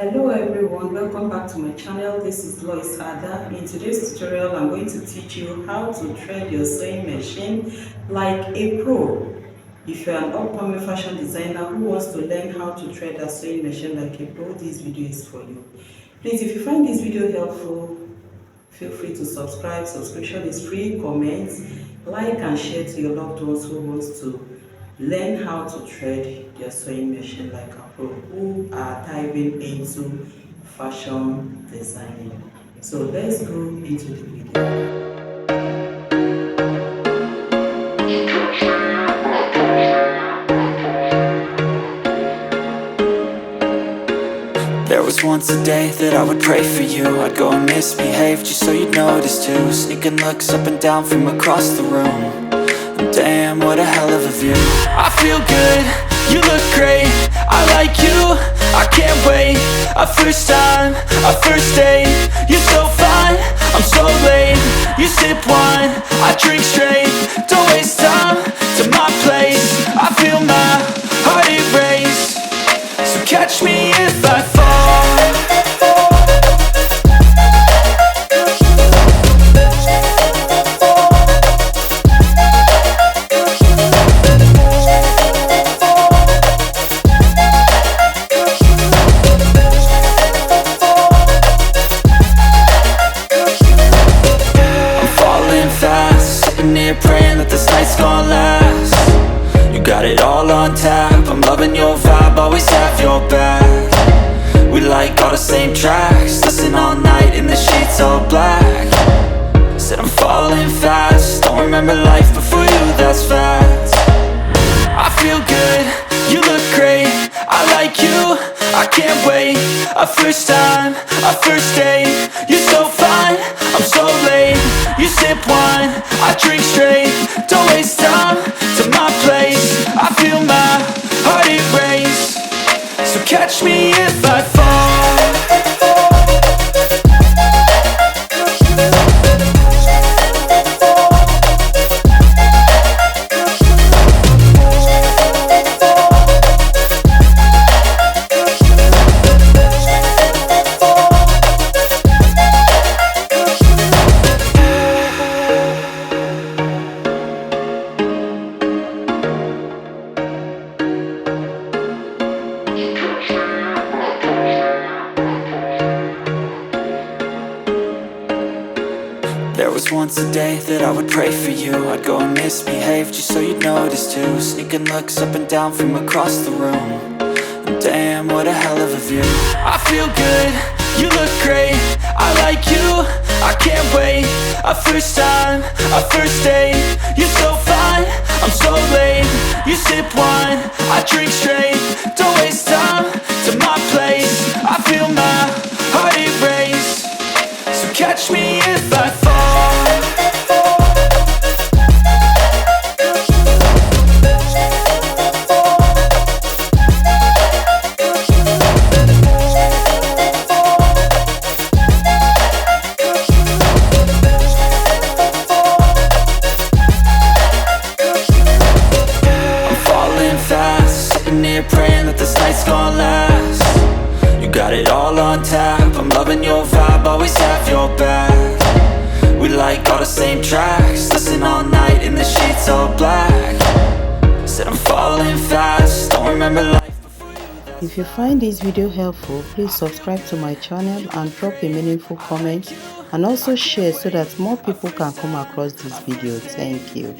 Hello everyone, welcome back to my channel. This is Lois Ada. In today's tutorial, I'm going to teach you how to thread your sewing machine like a pro. If you're an upcoming fashion designer who wants to learn how to thread a sewing machine like a pro, this video is for you. Please, if you find this video helpful, feel free to subscribe. Subscription is free. Comment, like and share to your loved ones who wants to learn how to thread their sewing machine like a pro, who are diving into fashion designing. So let's go into the video. There was once a day that I would pray for you. I'd go and misbehave just so you'd notice too. Sneaking looks up and down from across the room. And damn, what a hell of a view. I feel good, you look great, I like you, I can't wait. A first time, a first date. You're so fine, I'm so late. You sip wine, I drink straight. Don't waste time to my place. I feel my heart erase. So catch me if I fall. I'm falling fast, sitting here praying that this night's gonna last. You got it all on tap, I'm loving your vibe, always have your back. We like all the same tracks, listen all night in the sheets all black. Said I'm falling fast, don't remember life before you, that's fact. I feel good, you look great, I like you, I can't wait. A first time, a first date. You're so fine, I'm so late. You sip wine, I drink straight. Don't waste time to my place. I feel my heart erase. So catch me if I fall. There was once a day that I would pray for you. I'd go and misbehave just so you'd notice too. Sneaking looks up and down from across the room. And damn, what a hell of a view. I feel good, you look great, I like you, I can't wait. A first time, a first date. You're so fine, I'm so late. You sip wine, I drink straight. Don't waste time to my place. I feel my heart erase. So catch me if I fall. I'm falling fast, sitting here praying that this night's gonna last. You got it all on tap, I'm loving your vibe, always have your back. We like all the same tracks, listen all night in the sheets all black. Said I'm falling fast, don't remember life before you. If you find this video helpful, please subscribe to my channel and drop a meaningful comment, and also share so that more people can come across this video. Thank you.